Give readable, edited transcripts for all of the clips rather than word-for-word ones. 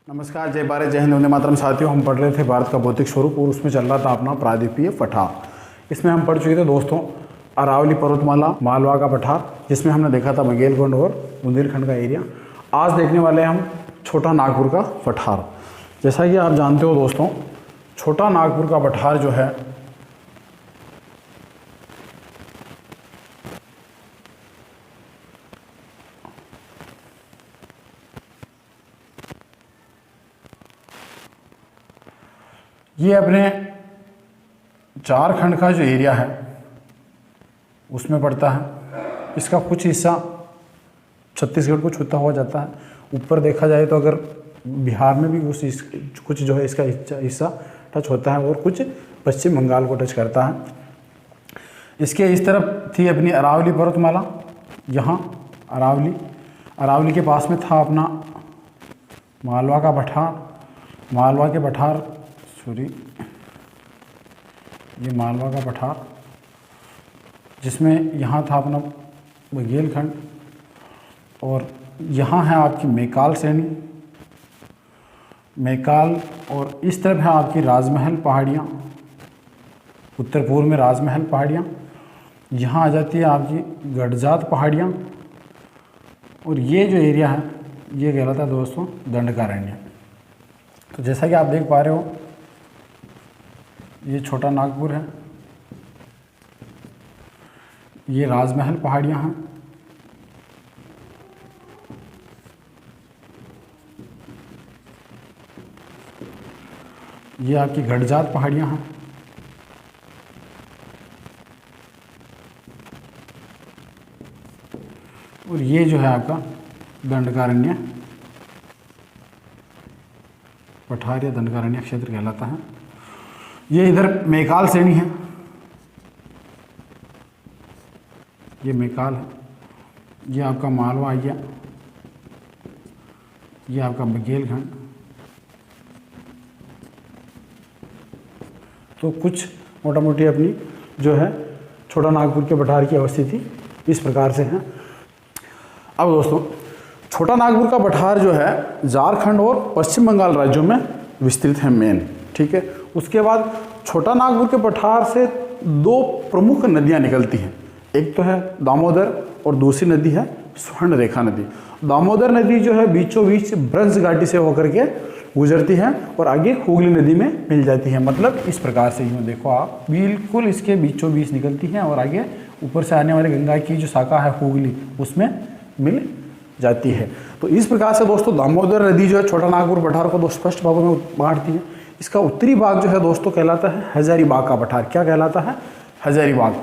नमस्कार, जय भारत, जय हिंद, वंदे मातरम। साथियों, हम पढ़ रहे थे भारत का भौतिक स्वरूप और उसमें चल रहा था अपना प्रायद्वीपीय पठार। इसमें हम पढ़ चुके थे दोस्तों अरावली पर्वतमाला, मालवा का पठार, जिसमें हमने देखा था बघेलखंड और बुंदेलखंड का एरिया। आज देखने वाले हैं हम छोटा नागपुर का पठार। जैसा कि आप जानते हो दोस्तों, छोटा नागपुर का पठार जो है ये अपने झारखंड का जो एरिया है उसमें पड़ता है। इसका कुछ हिस्सा छत्तीसगढ़ को छूता हुआ जाता है। ऊपर देखा जाए तो अगर बिहार में भी कुछ जो है इसका हिस्सा टच होता है और कुछ पश्चिम बंगाल को टच करता है। इसके इस तरफ थी अपनी अरावली पर्वतमाला। यहाँ अरावली के पास में था अपना मालवा का पठार। ये मालवा का पठार, जिसमें यहाँ था अपना बघेलखंड। और यहाँ है आपकी मैकाल श्रेणी, और इस तरफ है आपकी राजमहल पहाड़ियाँ, उत्तर पूर्व में राजमहल पहाड़ियाँ। यहाँ आ जाती है आपकी गडजात पहाड़ियाँ, और ये जो एरिया है ये कहलाता है दोस्तों दंडकारण्य। तो जैसा कि आप देख पा रहे हो, ये छोटा नागपुर है, ये राजमहल पहाड़ियाँ हैं, ये आपकी गडजात पहाड़ियाँ हैं, और ये जो है आपका दंडकारण्य पठार या दंडकारण्य क्षेत्र कहलाता है। ये इधर मैकाल श्रेणी है, ये मैकाल है, ये आपका मालवा आ गया, ये आपका बघेलखंड। तो कुछ मोटा मोटी अपनी जो है छोटा नागपुर के पठार की अवस्थिति इस प्रकार से है। अब दोस्तों, छोटा नागपुर का पठार जो है झारखंड और पश्चिम बंगाल राज्यों में विस्तृत है मेन, ठीक है। उसके बाद छोटा नागपुर के पठार से दो प्रमुख नदियां निकलती हैं। एक तो है दामोदर और दूसरी नदी है स्वर्णरेखा नदी। दामोदर नदी जो है बीचों बीच ब्रज घाटी से होकर के गुजरती है और आगे हुगली नदी में मिल जाती है। मतलब इस प्रकार से यूँ देखो आप, बिल्कुल इसके बीचों बीच निकलती हैं और आगे ऊपर से आने वाले गंगा की जो शाखा है हुगली, उसमें मिल जाती है। तो इस प्रकार से दोस्तों दामोदर नदी जो है छोटा नागपुर पठार को दो स्पष्ट भागों में बांटती है। इसका उत्तरी भाग जो है दोस्तों कहलाता है हजारीबाग का पठार। क्या कहलाता है? हजारीबाग।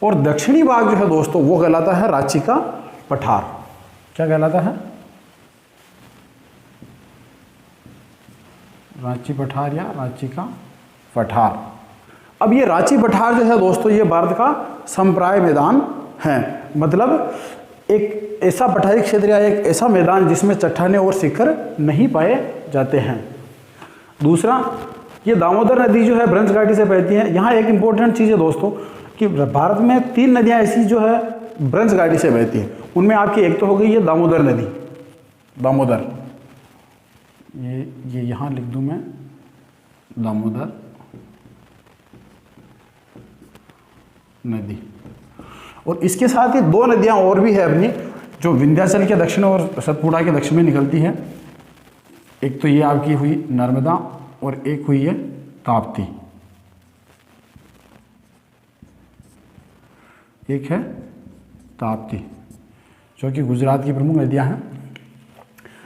और दक्षिणी भाग जो है दोस्तों वो कहलाता है रांची का पठार। क्या कहलाता है? रांची पठार या रांची का पठार। अब ये रांची पठार जो है दोस्तों ये भारत का समप्राय मैदान है। मतलब एक ऐसा पठारी क्षेत्र या एक ऐसा मैदान जिसमें चट्टानें और शिखर नहीं पाए जाते हैं। दूसरा, ये दामोदर नदी जो है ब्रज घाटी से बहती है। यहाँ एक इंपॉर्टेंट चीज़ है दोस्तों कि भारत में 3 नदियाँ ऐसी जो है ब्रज घाटी से बहती हैं। उनमें आपकी एक तो हो गई ये दामोदर नदी, दामोदर, ये यहाँ लिख दूँ मैं, दामोदर नदी। और इसके साथ ही 2 नदियां और भी है अपनी, जो विंध्याचल के दक्षिण और सतपुड़ा के दक्षिण में निकलती है। एक तो ये आपकी हुई नर्मदा और एक हुई है ताप्ती। एक है ताप्ती जो कि गुजरात की प्रमुख नदियां हैं।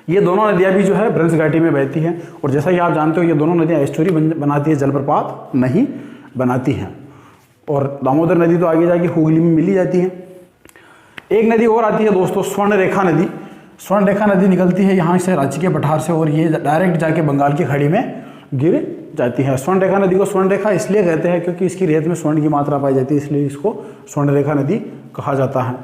ये दोनों नदियां भी जो है ब्रज घाटी में बहती हैं। और जैसा कि आप जानते हो ये दोनों नदियां एस्चुरी बनाती है, जलप्रपात नहीं बनाती हैं। और दामोदर नदी तो आगे जाके हुगली में मिली जाती है। एक नदी और आती है दोस्तों स्वर्णरेखा नदी। स्वर्णरेखा नदी निकलती है यहाँ से रांची के पठार से और ये डायरेक्ट जाके बंगाल की खाड़ी में गिर जाती है। स्वर्णरेखा नदी को स्वर्णरेखा इसलिए कहते हैं क्योंकि इसकी रेत में स्वर्ण की मात्रा पाई जाती है, इसलिए इसको स्वर्णरेखा नदी कहा जाता है।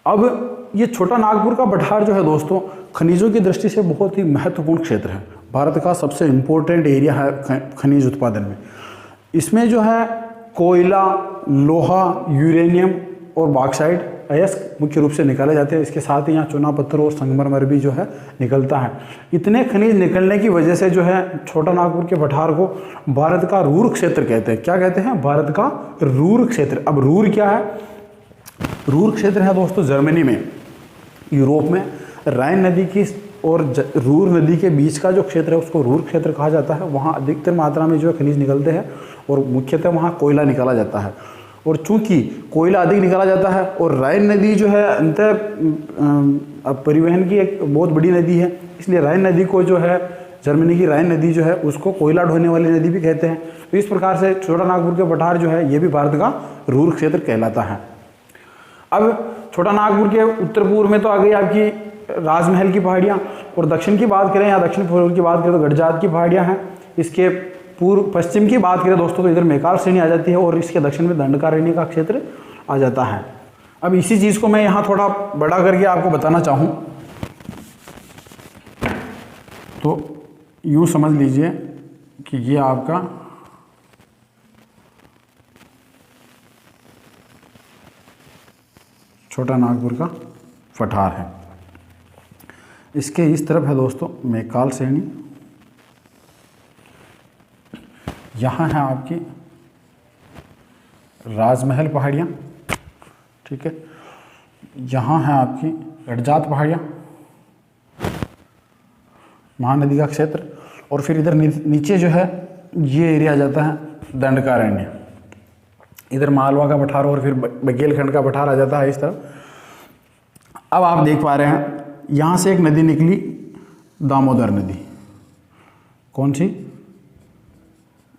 अब ये छोटा नागपुर का पठार जो है दोस्तों खनिजों की दृष्टि से बहुत ही महत्वपूर्ण क्षेत्र है। भारत का सबसे इम्पोर्टेंट एरिया है खनिज उत्पादन में। इसमें जो है कोयला, लोहा, यूरेनियम और बॉक्साइट अयस्क मुख्य रूप से निकाले जाते हैं। इसके साथ ही यहाँ चूना पत्थर और संगमरमर भी जो है निकलता है। इतने खनिज निकलने की वजह से जो है छोटा नागपुर के पठार को भारत का रूर क्षेत्र कहते हैं। क्या कहते हैं? भारत का रूर क्षेत्र। अब रूर क्या है? रूर क्षेत्र है दोस्तों जर्मनी में, यूरोप में राइन नदी की और रूर नदी के बीच का जो क्षेत्र है उसको रूर क्षेत्र कहा जाता है। वहाँ अधिकतर मात्रा में जो है खनिज निकलते हैं और मुख्यतः वहाँ कोयला निकाला जाता है। और चूंकि कोयला अधिक निकाला जाता है और राइन नदी जो है अंतर परिवहन की एक बहुत बड़ी नदी है, इसलिए राइन नदी को जो है जर्मनी की राइन नदी जो है उसको कोयला ढोने वाली नदी भी कहते हैं। तो इस प्रकार से छोटा नागपुर के पठार जो है ये भी भारत का रूर क्षेत्र कहलाता है। अब छोटा नागपुर के उत्तर पूर्व में तो आ गई आपकी राजमहल की पहाड़ियाँ, और दक्षिण की बात करें या दक्षिण पूर्व की बात करें तो गडजात की पहाड़ियाँ हैं। इसके पूर्व पश्चिम की बात करें दोस्तों तो इधर मैकाल श्रेणी आ जाती है और इसके दक्षिण में दंडकारण्य का क्षेत्र आ जाता है। अब इसी चीज़ को मैं यहाँ थोड़ा बड़ा करके आपको बताना चाहूँ तो यूँ समझ लीजिए कि ये आपका छोटा नागपुर का पठार है। इसके इस तरफ है दोस्तों मैकाल श्रेणी, यहाँ है आपकी राजमहल पहाड़ियाँ, ठीक है, यहाँ है आपकी गडजात पहाड़ियाँ, महानदी का क्षेत्र, और फिर इधर नीचे जो है ये एरिया आ जाता है दंडकारण्य। इधर मालवा का पठार और फिर बघेलखंड का पठार आ जाता है इस तरफ। अब आप देख पा रहे हैं यहाँ से एक नदी निकली, दामोदर नदी। कौन सी?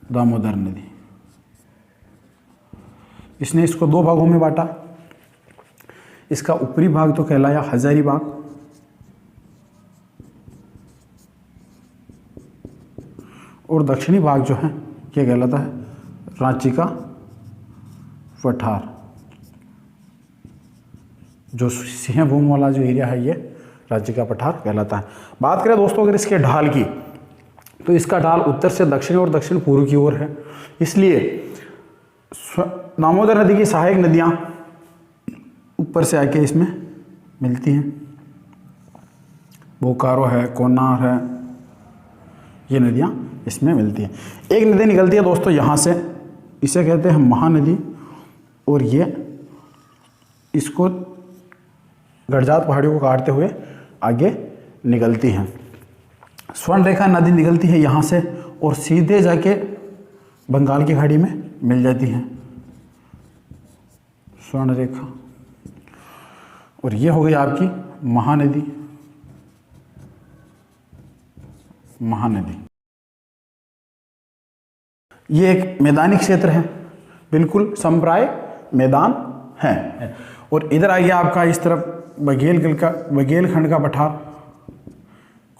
दामोदर नदी। इसने इसको दो भागों में बांटा। इसका ऊपरी भाग तो कहलाया हजारीबाग, और दक्षिणी भाग जो है क्या कहलाता है? रांची का पठार। जो सिंहभूम वाला जो एरिया है ये राज्य का पठार कहलाता है। बात करें दोस्तों अगर इसके ढाल की, तो इसका ढाल उत्तर से दक्षिण और दक्षिण पूर्व की ओर है। इसलिए दामोदर नदी की सहायक नदियाँ ऊपर से आके इसमें मिलती हैं। बोकारो है, कोन्नार है, ये नदियाँ इसमें मिलती हैं। एक नदी निकलती है दोस्तों यहाँ से, इसे कहते हैं महानदी, और ये इसको गडजात पहाड़ियों को काटते हुए आगे निकलती हैं। स्वर्ण रेखा नदी निकलती है यहाँ से और सीधे जाके बंगाल की खाड़ी में मिल जाती हैं स्वर्ण रेखा, और ये हो गई आपकी महानदी। महानदी ये एक मैदानी क्षेत्र है, बिल्कुल समप्राय मैदान है। और इधर आ गया आपका इस तरफ बघेलखंड का पठार।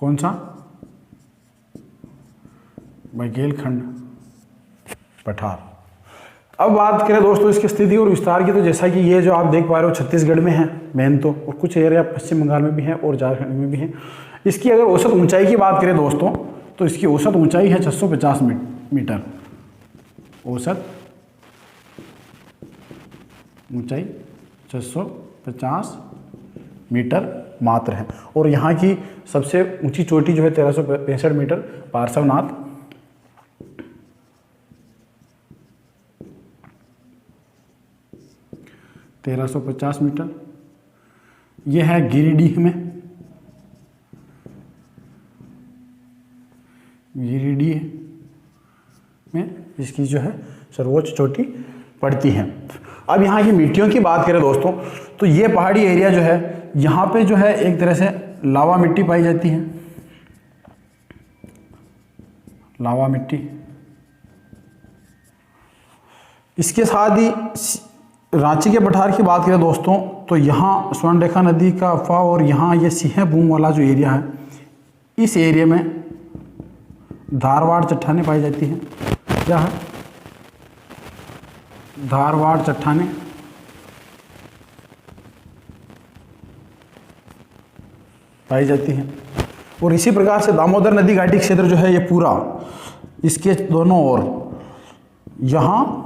कौन सा? बघेलखंड पठार। अब बात करें दोस्तों इसकी स्थिति और विस्तार की, तो जैसा कि ये जो आप देख पा रहे हो छत्तीसगढ़ में है मेन तो, और कुछ एरिया पश्चिम बंगाल में भी है और झारखंड में भी है। इसकी अगर औसत ऊंचाई की बात करें दोस्तों तो इसकी औसत ऊंचाई है 650 मीटर। औसत ऊंचाई 650 मीटर मात्र है। और यहाँ की सबसे ऊंची चोटी जो है 1365 मीटर, पार्श्वनाथ। (1350 मीटर। यह है गिरिडीह में, गिरिडीह में इसकी जो है सर्वोच्च चोटी पड़ती है। अब यहाँ की मिट्टियों की बात करें दोस्तों तो ये पहाड़ी एरिया जो है यहाँ पे जो है एक तरह से लावा मिट्टी पाई जाती है, लावा मिट्टी। इसके साथ ही रांची के पठार की बात करें दोस्तों तो यहाँ स्वर्णरेखा नदी का अफवाह और यहाँ ये सिंहभूम वाला जो एरिया है, इस एरिया में धारवाड़ चट्टानें पाई जाती हैं। क्या है? धारवाड़ चट्टानें पाई जाती हैं। और इसी प्रकार से दामोदर नदी घाटी क्षेत्र जो है ये पूरा, इसके दोनों ओर यहाँ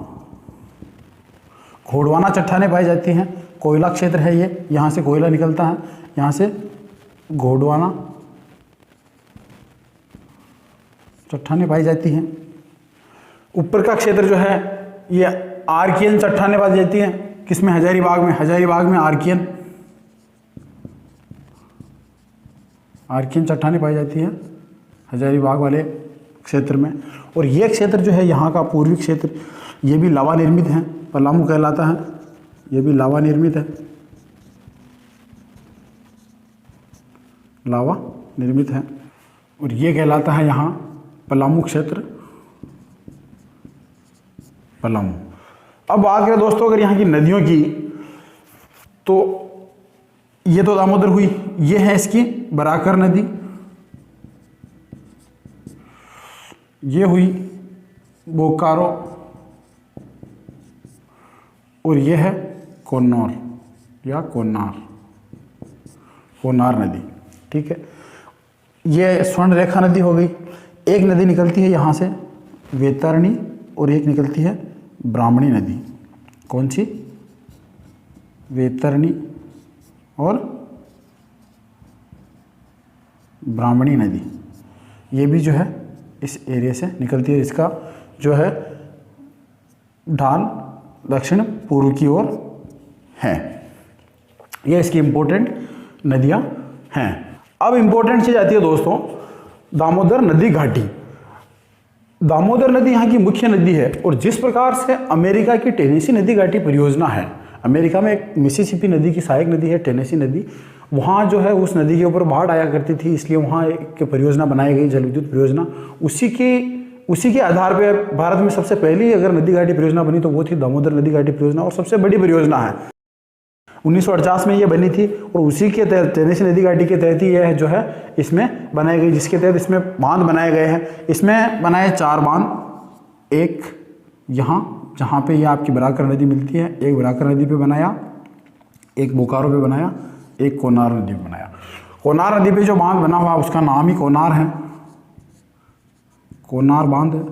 घोड़वाना चट्टानें पाई जाती हैं। कोयला क्षेत्र है ये, यहाँ से कोयला निकलता है, यहाँ से गोंडवाना चट्टानें पाई जाती हैं। ऊपर का क्षेत्र जो है ये आर्कियन चट्टानें पाई जाती हैं। किसमें? हजारीबाग में। हजारीबाग में आर्कियन चट्टानें पाई जाती हैं हजारीबाग वाले क्षेत्र में। और ये क्षेत्र जो है यहाँ का पूर्वी क्षेत्र, ये भी लावा निर्मित है, पलामू कहलाता है, ये भी लावा निर्मित है, लावा निर्मित है। और ये कहलाता है यहाँ पलामू क्षेत्र, पलामू। अब बात करें दोस्तों अगर यहाँ की नदियों की, तो ये तो दामोदर हुई, ये है इसकी बराकर नदी, ये हुई बोकारो, और ये है कोन्नौर या कोनार नदी। ठीक है, ये स्वर्ण रेखा नदी हो गई। एक नदी निकलती है यहाँ से वैतरणी, और एक निकलती है ब्राह्मणी नदी। कौन सी? वैतरणी और ब्राह्मणी नदी, ये भी जो है इस एरिया से निकलती है। इसका जो है ढाल दक्षिण पूर्व की ओर है। ये इसकी इम्पोर्टेंट नदियां हैं। अब इम्पोर्टेंट चीज आती है दोस्तों दामोदर नदी घाटी। दामोदर नदी यहाँ की मुख्य नदी है, और जिस प्रकार से अमेरिका की टेनेसी नदी घाटी परियोजना है, अमेरिका में एक मिसिसिपी नदी की सहायक नदी है टेनेसी नदी, वहाँ जो है उस नदी के ऊपर बाढ़ आया करती थी, इसलिए वहाँ एक परियोजना बनाई गई, जल विद्युत परियोजना। उसी के आधार पर भारत में सबसे पहली अगर नदी घाटी परियोजना बनी तो वो थी दामोदर नदी घाटी परियोजना, और सबसे बड़ी परियोजना है। 1948 में ये बनी थी, और उसी के तहत टेनेसी नदी घाटी के तहत ही यह जो है इसमें बनाई गई, जिसके तहत इसमें बांध बनाए गए हैं। इसमें बनाए 4 बांध, एक यहाँ जहाँ पे ये आपकी बराकर नदी मिलती है, एक बराकर नदी पे बनाया, एक बोकारो पे बनाया, एक कोनार नदी पे बनाया। कोनार नदी पे जो बांध बना हुआ उसका नाम ही कोनार है, कोनार बांध है।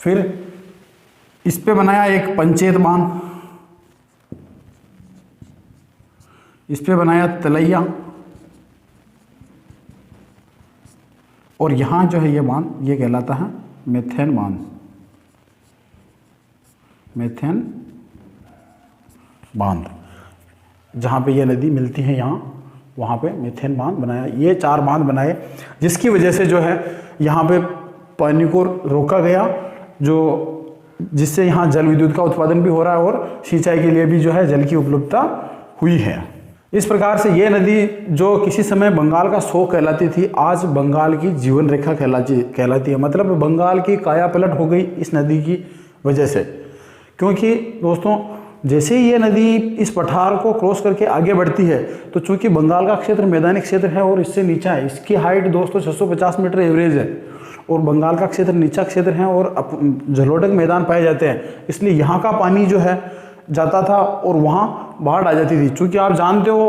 फिर इस पे बनाया एक पंचेत बांध, इस पे बनाया तलैया, और यहां जो है ये बांध ये कहलाता है मेथेन बांध, मेथेन बांध। जहां पे ये नदी मिलती है यहाँ, वहां पे मेथेन बांध बनाया। ये 4 बांध बनाए, जिसकी वजह से जो है यहाँ पे पानी को रोका गया, जिससे यहाँ जल विद्युत का उत्पादन भी हो रहा है और सिंचाई के लिए भी जो है जल की उपलब्धता हुई है। इस प्रकार से ये नदी जो किसी समय बंगाल का शोक कहलाती थी, आज बंगाल की जीवन रेखा कहलाती है। मतलब बंगाल की काया पलट हो गई इस नदी की वजह से, क्योंकि दोस्तों जैसे ही ये नदी इस पठार को क्रॉस करके आगे बढ़ती है, तो चूंकि बंगाल का क्षेत्र मैदानी क्षेत्र है और इससे नीचा है, इसकी हाइट दोस्तों 650 मीटर एवरेज है, और बंगाल का क्षेत्र नीचा क्षेत्र है और जलोढ़ मैदान पाए जाते हैं, इसलिए यहाँ का पानी जो है जाता था और वहाँ बाढ़ आ जाती थी। चूँकि आप जानते हो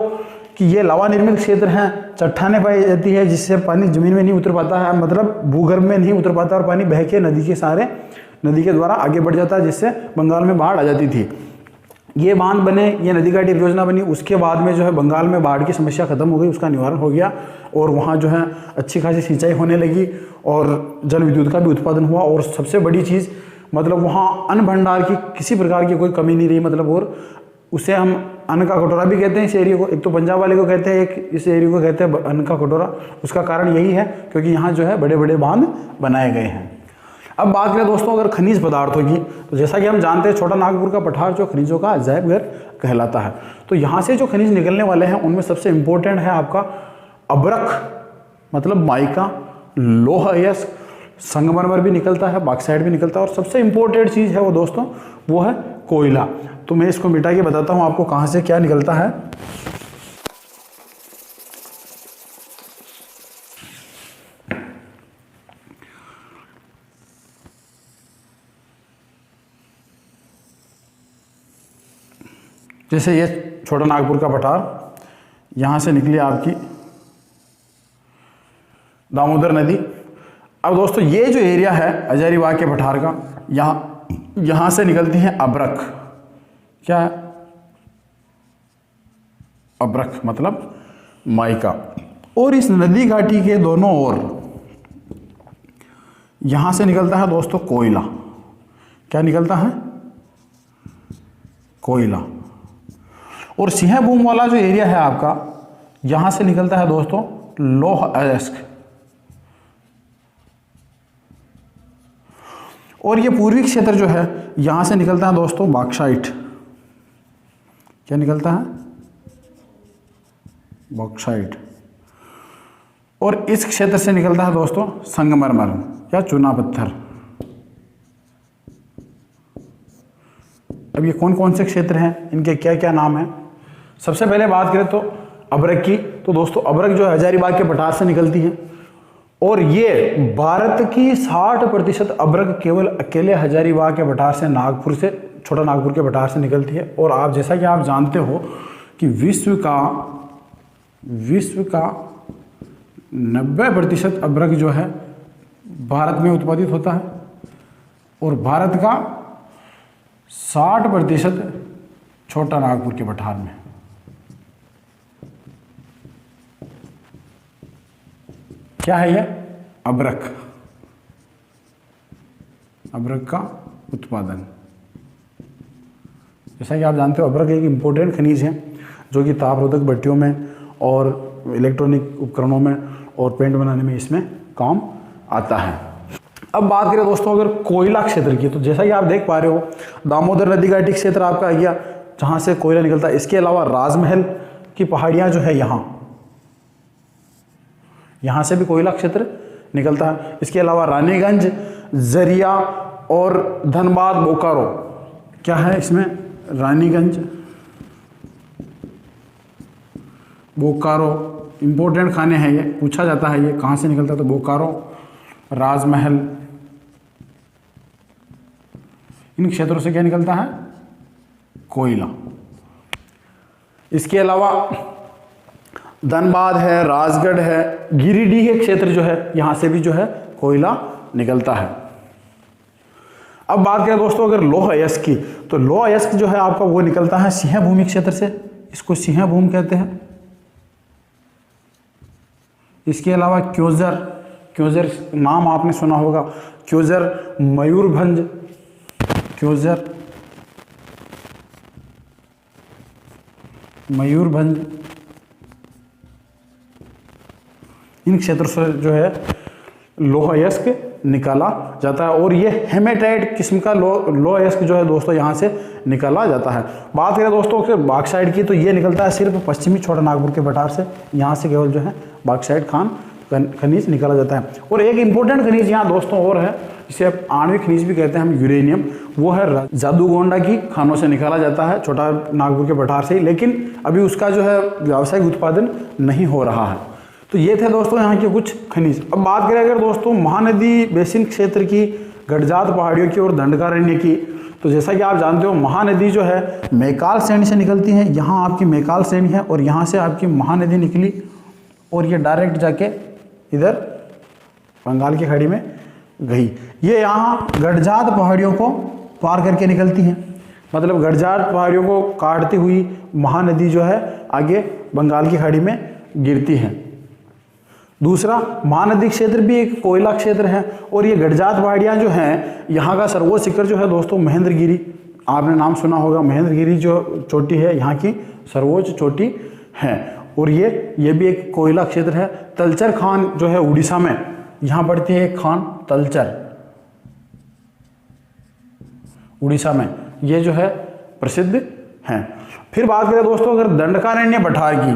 कि ये लावा निर्मित क्षेत्र हैं, चट्टानें पाई जाती है, जिससे पानी जमीन में नहीं उतर पाता है, मतलब भूगर्भ में नहीं उतर पाता, और पानी बह के नदी के द्वारा आगे बढ़ जाता है, जिससे बंगाल में बाढ़ आ जाती थी। ये बांध बने, ये नदी घाटी परियोजना बनी, उसके बाद में जो है बंगाल में बाढ़ की समस्या खत्म हो गई, उसका निवारण हो गया, और वहाँ जो है अच्छी खासी सिंचाई होने लगी और जल विद्युत का भी उत्पादन हुआ। और सबसे बड़ी चीज़ मतलब वहाँ अन्न भंडार की किसी प्रकार की कोई कमी नहीं रही, मतलब, और उसे हम अन्न का कटोरा भी कहते हैं इस एरिया को। एक तो पंजाब वाले को कहते हैं, एक इस एरिया को कहते हैं अन्न का कटोरा। उसका कारण यही है क्योंकि यहाँ जो है बड़े बड़े बांध बनाए गए हैं। अब बात करें दोस्तों अगर खनिज पदार्थों की, तो जैसा कि हम जानते हैं छोटा नागपुर का पठार जो खनिजों का अजायब घर कहलाता है। तो यहाँ से जो खनिज निकलने वाले हैं उनमें सबसे इम्पोर्टेंट है आपका अब्रक, मतलब माइका, लोह अयस्क, संगमरमर भी निकलता है, बॉक्साइट भी निकलता है, और सबसे इम्पोर्टेंट चीज़ है वो दोस्तों वो है कोयला। तो मैं इसको मिटा के बताता हूँ आपको कहाँ से क्या निकलता है। जैसे ये छोटा नागपुर का पठार, यहाँ से निकली आपकी दामोदर नदी। अब दोस्तों ये जो एरिया है हजारीबाग के पठार का, यहाँ यहां से निकलती है अब्रक। क्या है? अब्रक मतलब माइका। और इस नदी घाटी के दोनों ओर यहां से निकलता है दोस्तों कोयला। क्या निकलता है? कोयला। और सिंहभूम वाला जो एरिया है आपका, यहां से निकलता है दोस्तों लौह अयस्क। और ये पूर्वी क्षेत्र जो है, यहां से निकलता है दोस्तों बॉक्साइट। क्या निकलता है? बॉक्साइट। और इस क्षेत्र से निकलता है दोस्तों संगमरमर या चूना पत्थर। अब ये कौन कौन से क्षेत्र हैं, इनके क्या क्या नाम हैं? सबसे पहले बात करें तो अब्रक की, तो दोस्तों अब्रक जो है हजारीबाग के पठार से निकलती है। और ये भारत की 60% अब्रक केवल अकेले हजारीबाग के पठार से, नागपुर से, छोटा नागपुर के पठार से निकलती है। और आप जैसा कि आप जानते हो कि विश्व का 90% अब्रक जो है भारत में उत्पादित होता है और भारत का 60% छोटा नागपुर के पठार में। क्या है ये? अब्रक। अब्रक का उत्पादन। जैसा कि आप जानते हो अब्रक एक इम्पोर्टेंट खनिज है जो कि तापरोधक भट्टियों में और इलेक्ट्रॉनिक उपकरणों में और पेंट बनाने में इसमें काम आता है। अब बात करें दोस्तों अगर कोयला क्षेत्र की, तो जैसा कि आप देख पा रहे हो दामोदर नदी घाटी क्षेत्र आपका आ गया जहाँ से कोयला निकलता है। इसके अलावा राजमहल की पहाड़ियाँ जो है यहाँ से भी कोयला क्षेत्र निकलता है। इसके अलावा रानीगंज, जरिया और धनबाद, बोकारो। क्या है इसमें? रानीगंज, बोकारो इंपॉर्टेंट खाने हैं, ये पूछा जाता है ये कहाँ से निकलता है, तो बोकारो, राजमहल, इन क्षेत्रों से क्या निकलता है? कोयला। इसके अलावा धनबाद है, राजगढ़ है, गिरिडीह क्षेत्र जो है यहाँ से भी जो है कोयला निकलता है। अब बात करें दोस्तों अगर लौह अयस्क की, तो लौह अयस्क जो है आपका वो निकलता है सिंहभूमि क्षेत्र से, इसको सिंहभूम कहते हैं। इसके अलावा क्योंझर, क्योंझर नाम आपने सुना होगा, क्योंझर, मयूरभंज, क्योंझर, मयूरभंज, इन क्षेत्रों से जो है लौह अयस्क निकाला जाता है। और ये हेमेटाइट किस्म का लौह अयस्क जो है दोस्तों यहाँ से निकाला जाता है। बात करें दोस्तों कि बॉक्साइट की, तो ये निकलता है सिर्फ पश्चिमी छोटा नागपुर के पठार से, यहाँ से केवल जो है बॉक्साइट खनिज निकाला जाता है। और एक इंपॉर्टेंट खनिज यहाँ दोस्तों और है, जिसे आप आणविक खनिज भी कहते हैं हम, यूरेनियम, वो है जादूगोंडा की खानों से निकाला जाता है छोटा नागपुर के पठार से ही, लेकिन अभी उसका जो है व्यावसायिक उत्पादन नहीं हो रहा है। तो ये थे दोस्तों यहाँ के कुछ खनिज। अब बात करें अगर दोस्तों महानदी बेसिन क्षेत्र की, गडजात पहाड़ियों की और दंडकारण्य की, तो जैसा कि आप जानते हो महानदी जो है मैकाल श्रेणी से निकलती है। यहाँ आपकी मैकाल श्रेणी है और यहाँ से आपकी महानदी निकली और ये डायरेक्ट जाके इधर बंगाल की खाड़ी में गई। ये यहाँ गडजात पहाड़ियों को पार करके निकलती है, मतलब गडजात पहाड़ियों को काटती हुई महानदी जो है आगे बंगाल की खाड़ी में गिरती है। दूसरा, महानदी क्षेत्र भी एक कोयला क्षेत्र है और ये गडजात पहाड़ियाँ जो हैं, यहाँ का सर्वोच्च शिखर जो है दोस्तों महेंद्रगिरी, आपने नाम सुना होगा, महेंद्रगिरी जो चोटी है यहाँ की सर्वोच्च चोटी है और ये भी एक कोयला क्षेत्र है। तलचर खान जो है उड़ीसा में, यहाँ पड़ती है एक खान तलचर, उड़ीसा में, ये जो है प्रसिद्ध है। फिर बात करें दोस्तों अगर दंडकारण्य पठार की,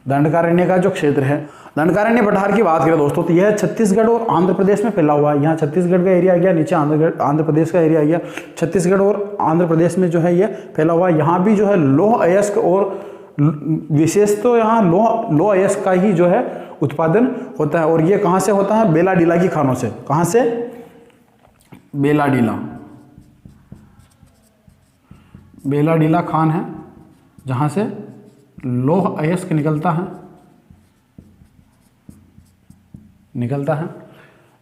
दंडकारण्य का जो क्षेत्र है, दंडकारण्य पठार की बात करें दोस्तों, तो यह छत्तीसगढ़ और आंध्र प्रदेश में फैला हुआ है। यहाँ छत्तीसगढ़ का एरिया आ गया, नीचे आंध्र प्रदेश का एरिया आ गया। छत्तीसगढ़ और आंध्र प्रदेश में जो है ये फैला हुआ है। यहाँ भी जो है लौह अयस्क और विशेष तो यहाँ लौह अयस्क का ही जो है उत्पादन होता है। और ये कहाँ से होता है? बेलाडीला की खानों से। कहाँ से? बेलाडीला, बेलाडीला खान है जहाँ से लौह अयस्क निकलता है।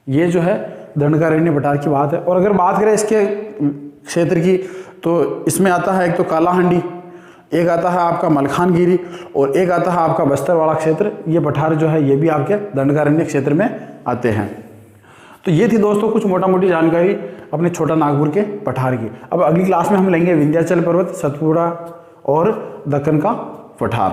ये जो है दंडकारण्य पठार की बात है। और अगर बात करें इसके क्षेत्र की, तो इसमें आता है एक तो कालाहांडी, एक आता है आपका मलखानगिरी, और एक आता है आपका बस्तर वाला क्षेत्र। ये पठार जो है ये भी आपके दंडकारण्य क्षेत्र में आते हैं। तो ये थी दोस्तों कुछ मोटा मोटी जानकारी अपने छोटा नागपुर के पठार की। अब अगली क्लास में हम लेंगे विंध्याचल पर्वत, सतपुड़ा और दक्कन का पठार।